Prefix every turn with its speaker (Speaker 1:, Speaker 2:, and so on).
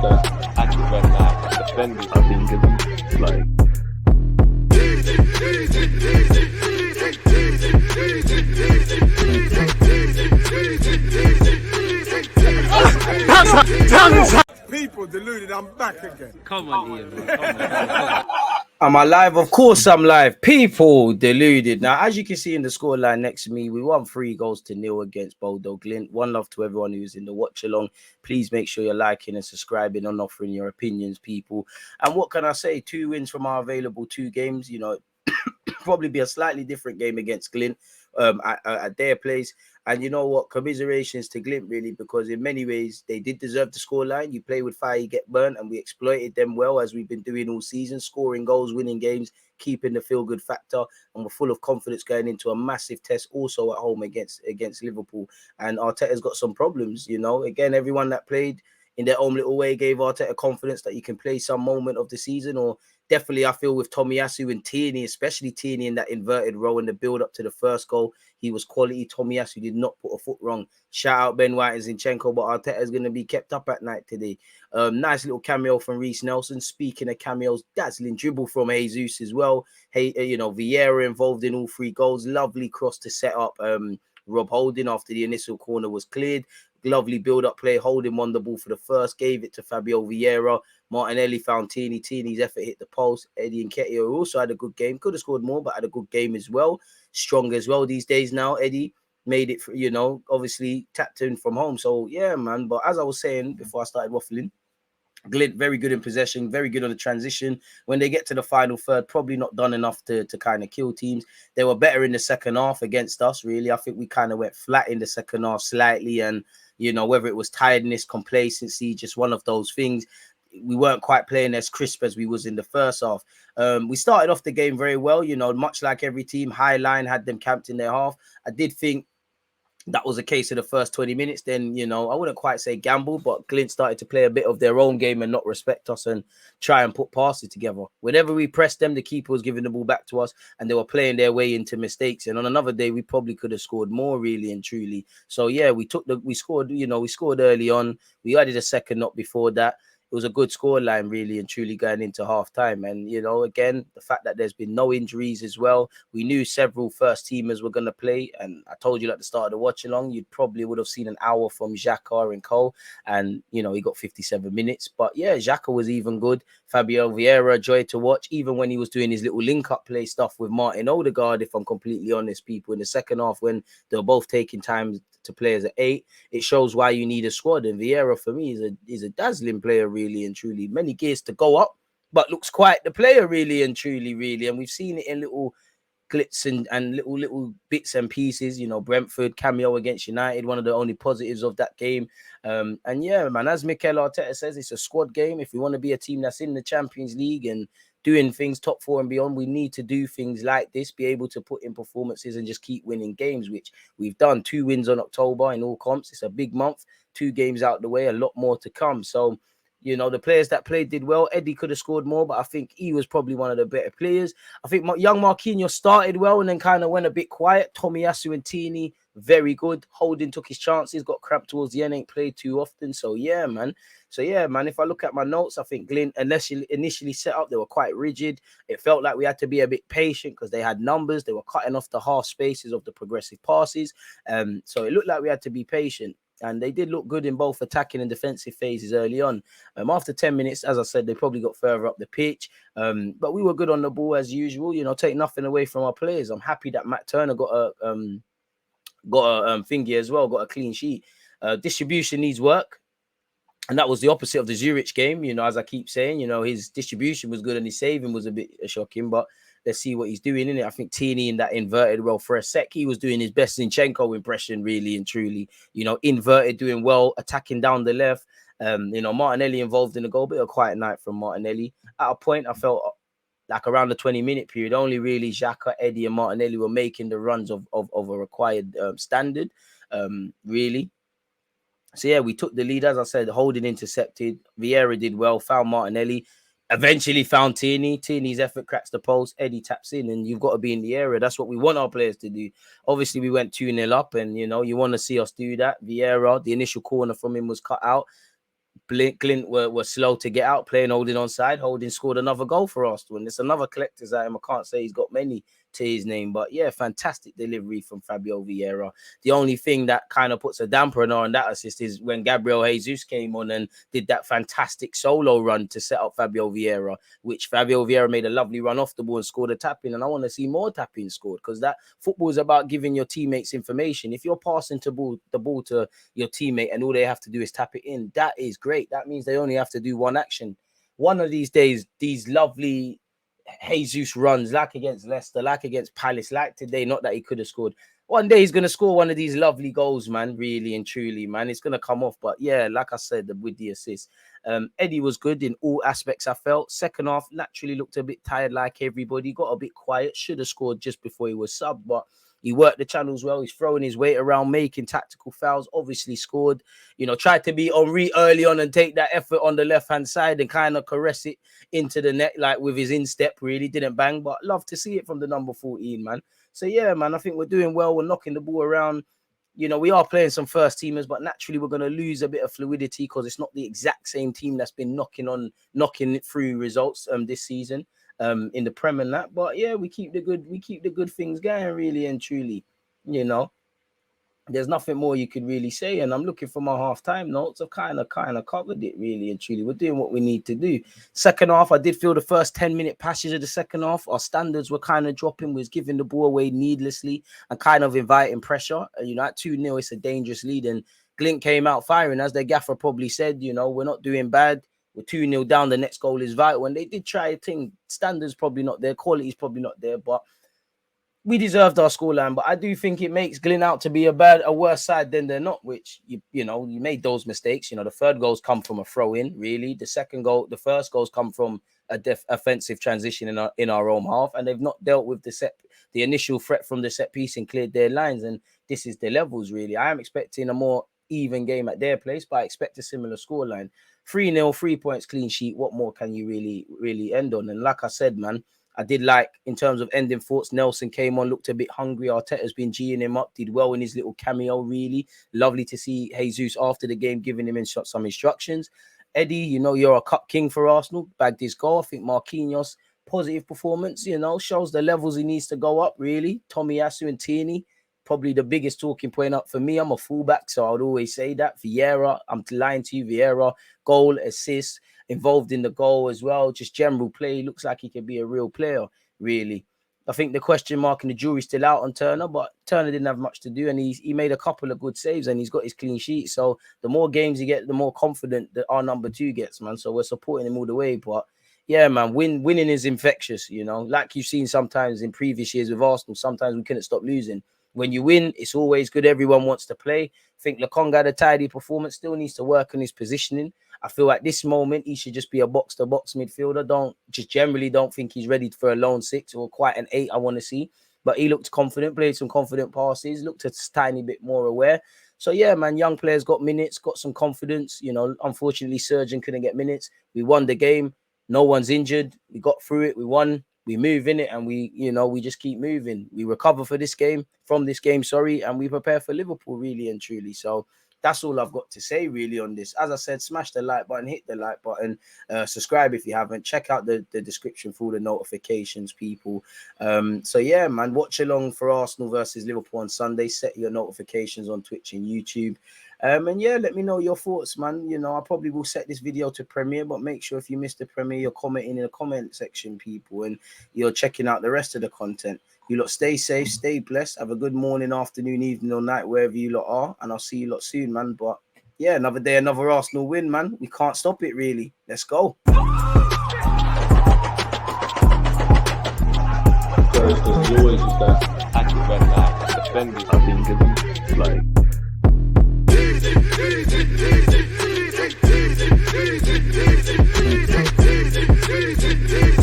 Speaker 1: that actually went like defended.
Speaker 2: I think it's like
Speaker 3: people deluded. I'm back again.
Speaker 4: Come on, Ian. Man. Come on. Am I live? Of course I'm live. People deluded. Now, as you can see in the scoreline next to me, we won 3-0 against Bodo Glint. One love to everyone who's in the watch along. Please make sure you're liking and subscribing and offering your opinions, people. And what can I say? 2 wins from our available 2 games. You know, probably be a slightly different game against Glint at their place. And you know what? Commiserations to Glint, really, because in many ways, they did deserve the scoreline. You play with fire, you get burnt, and we exploited them well, as we've been doing all season, scoring goals, winning games, keeping the feel-good factor, and we're full of confidence going into a massive test also at home against Liverpool. And Arteta's got some problems, you know. Again, everyone that played in their own little way gave Arteta confidence that you can play some moment of the season, or definitely I feel with Tomiyasu and Tierney, especially Tierney in that inverted role in the build-up to the first goal, he was quality. Tomiyasu did not put a foot wrong. Shout out Ben White and Zinchenko, but Arteta is going to be kept up at night today. Nice little cameo from Reece Nelson. Speaking of cameos, dazzling dribble from Jesus as well. Hey, you know, Vieira involved in all 3 goals. Lovely cross to set up Rob Holding after the initial corner was cleared. Lovely build-up play. Holding won the ball for the first, gave it to Fabio Vieira. Martinelli found Tierney. Tierney's effort hit the post. Eddie and Nketiah also had a good game. Could have scored more, but had a good game as well. Strong as well these days now. Eddie made it, you know, obviously tapped in from home. So, yeah, man. But as I was saying before I started waffling, Glint, very good in possession, very good on the transition. When they get to the final third, probably not done enough to kind of kill teams. They were better in the second half against us, really. I think we kind of went flat in the second half slightly. And, you know, whether it was tiredness, complacency, just one of those things, we weren't quite playing as crisp as we was in the first half. We started off the game very well, you know, much like every team. High line had them camped in their half. I did think that was a case of the first 20 minutes. Then, you know, I wouldn't quite say gamble, but Glint started to play a bit of their own game and not respect us and try and put passes together. Whenever we pressed them, the keeper was giving the ball back to us and they were playing their way into mistakes. And on another day, we probably could have scored more, really and truly. So, yeah, we scored early on. We added a second, not before that. It was a good scoreline, really and truly, going into half-time. And, you know, again, the fact that there's been no injuries as well. We knew several first-teamers were going to play. And I told you at the start of the watch-along, you probably would have seen an hour from Xhaka and Cole. And, you know, he got 57 minutes. But, yeah, Xhaka was even good. Fabio Vieira, joy to watch, even when he was doing his little link-up play stuff with Martin Odegaard, if I'm completely honest, people. In the second half, when they were both taking time to play as an 8, it shows why you need a squad. And Vieira, for me, is a dazzling player, really and truly. Many gears to go up, but looks quite the player, really and truly, really. And we've seen it in little glitz and little bits and pieces. You know, Brentford cameo against United, one of the only positives of that game. And yeah, man, as Mikel Arteta says, it's a squad game. If we want to be a team that's in the Champions League and doing things top 4 and beyond, we need to do things like this, be able to put in performances and just keep winning games, which we've done. 2 wins on October in all comps. It's a big month, 2 games out the way, a lot more to come. So, you know, the players that played did well. Eddie could have scored more, but I think he was probably one of the better players. I think young Marquinhos started well and then kind of went a bit quiet. Tomiyasu and Tierney, very good. Holding took his chances, got cramped towards the end, ain't played too often. So, yeah, man. If I look at my notes, I think Glint, unless you initially set up, they were quite rigid. It felt like we had to be a bit patient because they had numbers. They were cutting off the half spaces of the progressive passes. So it looked like we had to be patient. And they did look good in both attacking and defensive phases early on. After 10 minutes, as I said, they probably got further up the pitch. But we were good on the ball as usual. You know, take nothing away from our players. I'm happy that Matt Turner got a thingy as well, got a clean sheet. Distribution needs work. And that was the opposite of the Zurich game. You know, as I keep saying, you know, his distribution was good and his saving was a bit shocking. But let's see what he's doing in it. I think Tierney in that inverted role for a sec, he was doing his best Zinchenko impression, really and truly. You know, inverted, doing well, attacking down the left. You know, Martinelli involved in the goal, bit of a quiet night from Martinelli. At a point, I felt like around the 20-minute period, only really Xhaka, Eddie, and Martinelli were making the runs of a required standard, really. So, yeah, we took the lead. As I said, Holding intercepted. Vieira did well, found Martinelli. Eventually found Tierney. Tierney's effort cracks the post. Eddie taps in, and you've got to be in the area. That's what we want our players to do. Obviously, we went 2-0 up, and, you know, you want to see us do that. Vieira, the initial corner from him was cut out. Glint were slow to get out, playing holding on side. Holding scored another goal for Arsenal. And it's another collector's item. I can't say he's got many to his name, but yeah, fantastic delivery from Fabio Vieira. The only thing that kind of puts a damper on that assist is when Gabriel Jesus came on and did that fantastic solo run to set up Fabio Vieira, which Fabio Vieira made a lovely run off the ball and scored a tap-in. And I want to see more tap-ins scored, because that football is about giving your teammates information. If you're passing the ball to your teammate and all they have to do is tap it in, that is great. That means they only have to do one action. One of these days, these lovely Jesus runs, like against Leicester, like against Palace, like today, not that he could have scored. One day he's going to score one of these lovely goals, man, really and truly, man. It's going to come off. But yeah, like I said, with the assist, Eddie was good in all aspects, I felt. Second half, naturally looked a bit tired like everybody, got a bit quiet, should have scored just before he was subbed, but he worked the channels well. He's throwing his weight around, making tactical fouls, obviously scored. You know, tried to be Henry early on and take that effort on the left-hand side and kind of caress it into the net, like with his instep, really. Didn't bang, but love to see it from the number 14, man. So, yeah, man, I think we're doing well. We're knocking the ball around. You know, we are playing some first teamers, but naturally we're going to lose a bit of fluidity because it's not the exact same team that's been knocking it through results this season. In the Prem and that, but yeah, we keep the good things going, really and truly. You know, there's nothing more you could really say. And I'm looking for my half-time notes. I've kind of covered it, really and truly. We're doing what we need to do. Second half, I did feel the first 10-minute passage of the second half, our standards were kind of dropping. We was giving the ball away needlessly and kind of inviting pressure. You know, at 2-0, it's a dangerous lead, and Glint came out firing, as the gaffer probably said. You know, we're not doing bad. We're 2-0 down. The next goal is vital. And they did try a thing. Standards probably not there. Quality is probably not there. But we deserved our scoreline. But I do think it makes Glyn out to be a worse side than they're not, which, you know, you made those mistakes. You know, the third goals come from a throw-in, really. The first goals come from a offensive transition in our own half. And they've not dealt with the initial threat from the set piece and cleared their lines. And this is the levels, really. I am expecting a more even game at their place, but I expect a similar scoreline. 3-0, 3 points, clean sheet. What more can you really end on? And like I said, man, I did like, in terms of ending thoughts, Nelson came on, looked a bit hungry. Arteta's been G'ing him up, did well in his little cameo, really. Lovely to see Jesus after the game giving him some instructions. Eddie, you know, you're a cup king for Arsenal. Bagged his goal. I think Marquinhos, positive performance, you know, shows the levels he needs to go up, really. Tomiyasu and Tierney, probably the biggest talking point up for me. I'm a fullback, so I would always say that. Vieira, I'm lying to you, Vieira, goal, assist, involved in the goal as well. Just general play. Looks like he could be a real player, really. I think the question mark and the jury's still out on Turner, but Turner didn't have much to do, and he made a couple of good saves, and he's got his clean sheet. So the more games he gets, the more confident that our number 2 gets, man. So we're supporting him all the way. But yeah, man, winning is infectious, you know. Like you've seen sometimes in previous years with Arsenal, sometimes we couldn't stop losing. When you win, it's always good. Everyone wants to play. I think Lokonga had a tidy performance, still needs to work on his positioning. I feel at this moment, he should just be a box-to-box midfielder. Generally don't think he's ready for a lone 6 or quite an 8, I want to see. But he looked confident, played some confident passes, looked a tiny bit more aware. So, yeah, man, young players got minutes, got some confidence. You know, unfortunately, Surgeon couldn't get minutes. We won the game. No one's injured. We got through it. We won. We move in it, and we just keep moving. We recover from this game, and we prepare for Liverpool, really and truly. So that's all I've got to say, really, on this. As I said, smash the like button, hit the like button, subscribe if you haven't. Check out the description for all the notifications, people. So yeah, man, watch along for Arsenal versus Liverpool on Sunday. Set your notifications on Twitch and YouTube. And yeah, let me know your thoughts, man. You know, I probably will set this video to premiere, but make sure if you missed the premiere, you're commenting in the comment section, people, and you're checking out the rest of the content. You lot stay safe, stay blessed. Have a good morning, afternoon, evening, or night, wherever you lot are. And I'll see you lot soon, man. But yeah, another day, another Arsenal win, man. We can't stop it, really. Let's go.
Speaker 1: There's always that active and that defending.
Speaker 2: I think like.
Speaker 3: Easy, easy, easy, easy, easy, easy, easy, easy, easy.